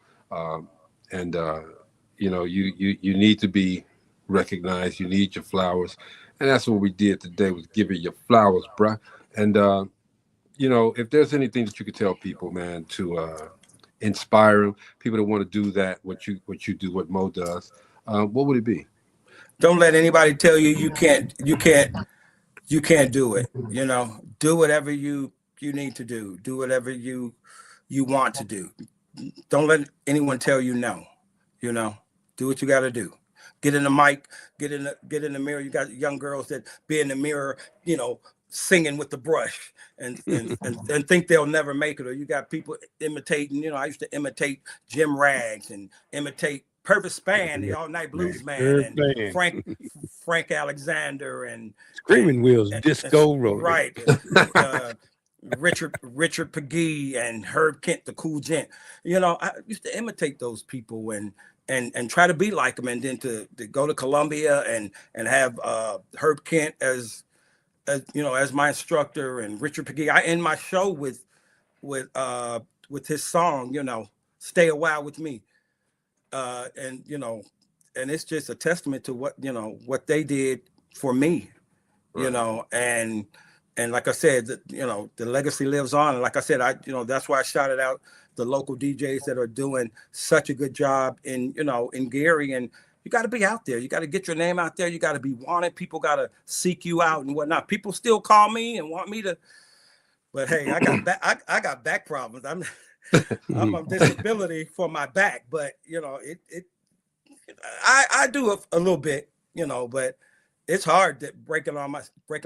and you need to be recognized. You need your flowers, and that's what we did today, was give you your flowers, bruh. And if there's anything that you could tell people, man, to inspire them, people that want to do that, what you do, what Mo does, what would it be? Don't let anybody tell you you can't do it. Do whatever you need to do. Do whatever you want to do. Don't let anyone tell you no. Do what you got to do. Get in the mic, get in the mirror. You got young girls that be in the mirror, singing with the brush and think they'll never make it. Or you got people imitating, I used to imitate Jim Rags and imitate Purvis Spann, the All Night Blues Man, and Frank Alexander and Screaming Wheels, Disco Roller. Right. Richard Pegee and Herb Kent, the Cool Gent. I used to imitate those people and try to be like them, and then to go to Columbia and have Herb Kent as my instructor, and Richard Pegee. I end my show with his song, Stay a While with Me. And it's just a testament to what they did for me, right. And like I said, the legacy lives on. And like I said, that's why I shouted out the local DJs that are doing such a good job in Gary. And you got to be out there. You got to get your name out there. You got to be wanted. People got to seek you out and whatnot. People still call me and want me to, but hey, I got back problems. I'm on disability for my back, but I do a little bit, but it's hard that breaking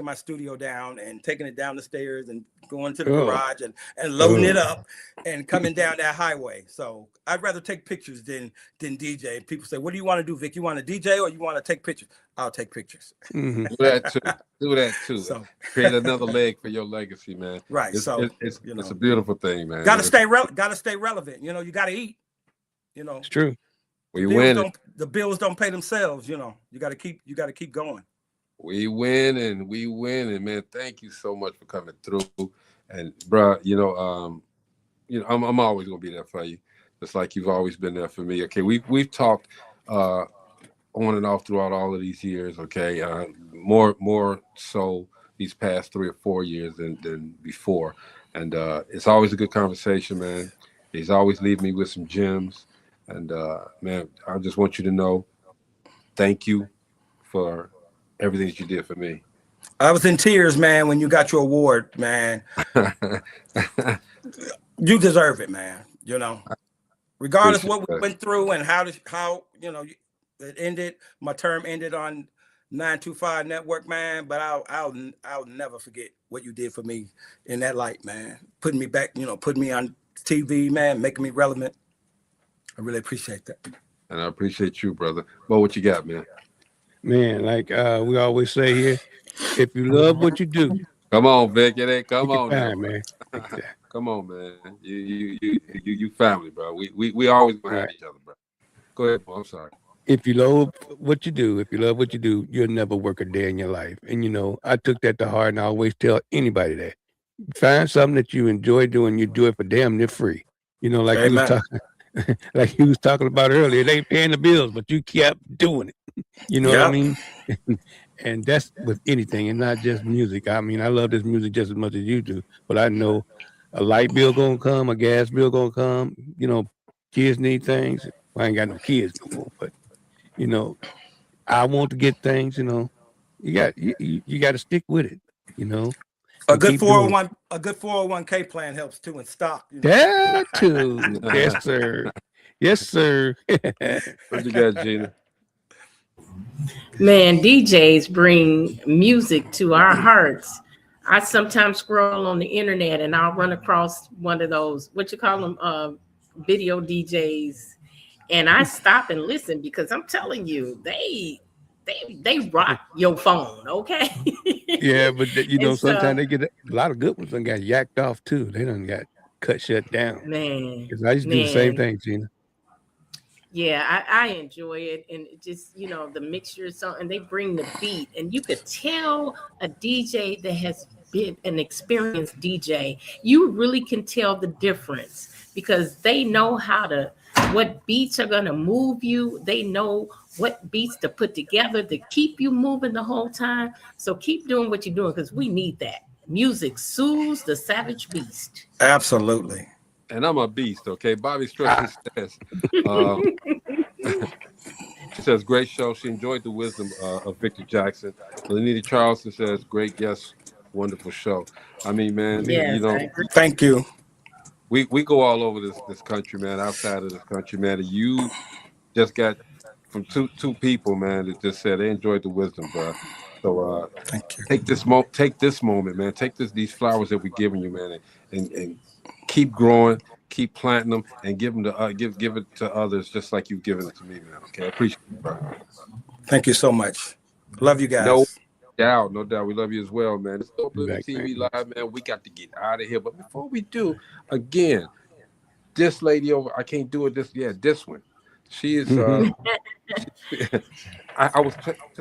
my studio down and taking it down the stairs and going to the garage and loading it up and coming down that highway. So I'd rather take pictures than DJ. People say, "What do you want to do, Vic? You want to DJ or you want to take pictures?" I'll take pictures. Do that too. So, create another leg for your legacy, man. Right. It's a beautiful thing, man. Gotta stay relevant. You gotta eat. It's true. We win. The bills don't pay themselves. You gotta keep going. We win, man. Thank you so much for coming through. And bro, I'm always gonna be there for you, just like you've always been there for me. Okay, we've talked on and off throughout all of these years. Okay, more so these past 3 or 4 years than before, and it's always a good conversation, man. He's always leaving me with some gems, and man, I just want you to know, thank you for everything that you did for me. I was in tears, man, when you got your award, man. You deserve it, man. Regardless of what we went through and how it ended. My term ended on 925 Network, man. But I'll never forget what you did for me in that light, man. Putting me back, putting me on TV, man, making me relevant. I really appreciate that. And I appreciate you, brother. Well, what you got, man? Man, like we always say here, if you love what you do, come on, Vic. Come on, man. Come on, man. You family, bro. We always gonna have each other, bro. Go ahead, bro. I'm sorry. If you love what you do, you'll never work a day in your life. And I took that to heart, and I always tell anybody that. Find something that you enjoy doing. You do it for damn near free. Like you was talking about earlier. They ain't paying the bills, but you kept doing it. You know what I mean? And that's with anything, and not just music. I mean, I love this music just as much as you do, but I know a light bill gonna come, a gas bill gonna come. Kids need things. Well, I ain't got no kids no more, but I want to get things. You got to stick with it. A good 401k plan helps too, and stock. That too. Yes, sir. Yes, sir. What you got, Gina? Man, DJs bring music to our hearts. I sometimes scroll on the internet and I'll run across one of those, what you call them, video DJs, and I stop and listen because I'm telling you, they rock your phone, okay? Yeah, but you know, And so, sometimes they get a lot of good ones and got yacked off too. They done got shut down. man, 'Cause I used to do the same thing, Gina. yeah, I enjoy it, and it just, you know, the mixture song, and they bring the beat, and you could tell a DJ that has been an experienced DJ, you really can tell the difference because they know what beats are going to move you. They know what beats to put together to keep you moving the whole time. So keep doing what you're doing because we need that. Music soothes the savage beast. Absolutely. And I'm a beast, okay? Bobby Strickland says, she says, great show. She enjoyed the wisdom of Victor Jackson. Lenita Charleston says, great guest, wonderful show. I mean, man, Yes, you know, thank you. We go all over this country, man, outside of this country, man. And you just got from two people, man, that just said they enjoyed the wisdom, bro. So thank you. Take this moment, man. Take these flowers that we're giving you, man, and keep growing, keep planting them, and give it to others just like you've given it to me, man. Okay, I appreciate it, bro. Thank you so much. Love you guys. No doubt. We love you as well, man. It's Dope Living TV Live, man. We got to get out of here. But before we do, again, this lady over, I can't do it this one. She is, I was,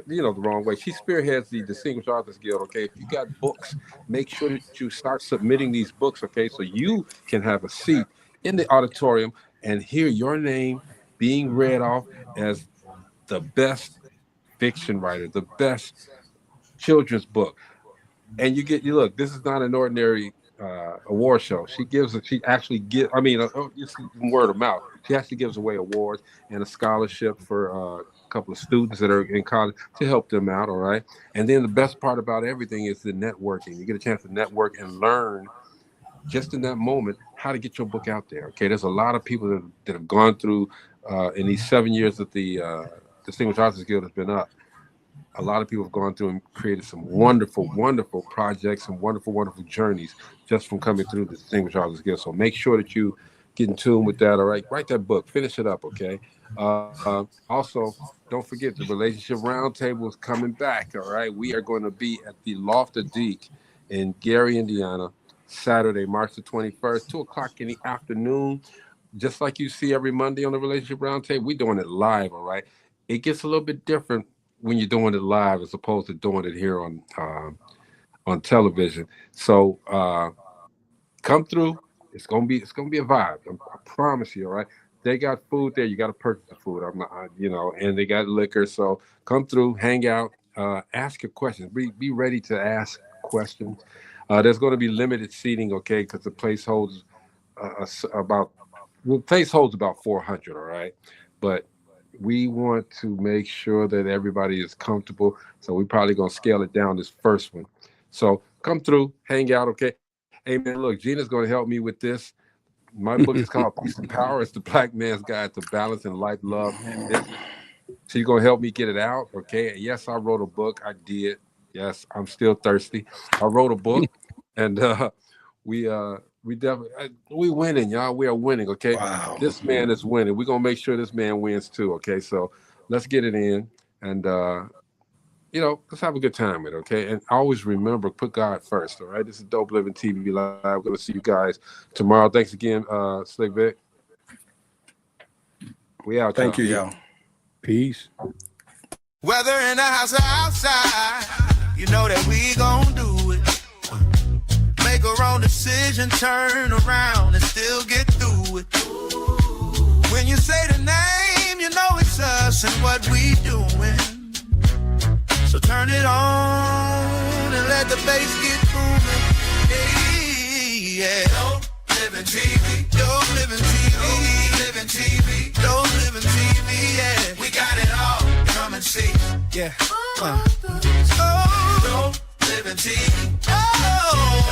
the wrong way. She spearheads the Distinguished Authors Guild, okay? If you got books, make sure that you start submitting these books, okay? So you can have a seat in the auditorium and hear your name being read off as the best fiction writer, the best children's book. And you look, this is not an ordinary award show. It's word of mouth. She actually gives away awards and a scholarship for a couple of students that are in college to help them out, all right? And then the best part about everything is the networking. You get a chance to network and learn just in that moment how to get your book out there, okay? There's a lot of people that have gone through, in these 7 years that the Distinguished Authors Guild has been up, a lot of people have gone through and created some wonderful, wonderful projects and wonderful, wonderful journeys just from coming through the Distinguished Authors Guild. So make sure that you get in tune with that, all right? Write that book, finish it up, okay? Also, don't forget the Relationship Roundtable is coming back, all right? We are going to be at the Loft of Deke in Gary, Indiana, Saturday, March the 21st, 2 o'clock in the afternoon. Just like you see every Monday on the Relationship Roundtable, we're doing it live, all right? It gets a little bit different when you're doing it live as opposed to doing it here on television. So come through. It's gonna be a vibe. I promise you. All right. They got food there. You got to purchase the food. And they got liquor. So come through, hang out, ask your questions. Be ready to ask questions. There's going to be limited seating, okay? Because the place holds about 400. All right, but we want to make sure that everybody is comfortable. So we're probably going to scale it down this first one. So come through, hang out, okay? Hey, man, look, Gina's going to help me with this. My book is called Peace and Power. It's the Black Man's Guide to Balance in Life, Love, and Business. She's going to help me get it out, okay? Yes, I wrote a book. I did. Yes, I'm still thirsty. I wrote a book, and we winning, y'all. We are winning, okay? Wow. This man is winning. We're going to make sure this man wins too, okay? So let's get it in, and let's have a good time with it, okay? And always remember, put God first, all right? This is Dope Living TV Live. We're going to see you guys tomorrow. Thanks again, Slick Vic. We out. Thank you, y'all. Peace. Whether in the house or outside, you know that we gon' do it. Make a wrong decision, turn around and still get through it. When you say the name, you know it's us and what we doing. So turn it on and let the bass get moving. Hey, yeah. Dope Living TV. Dope Living TV. Dope Living TV. Dope Living TV. Yeah. We got it all. Come and see. Yeah. Dope Living TV. Oh.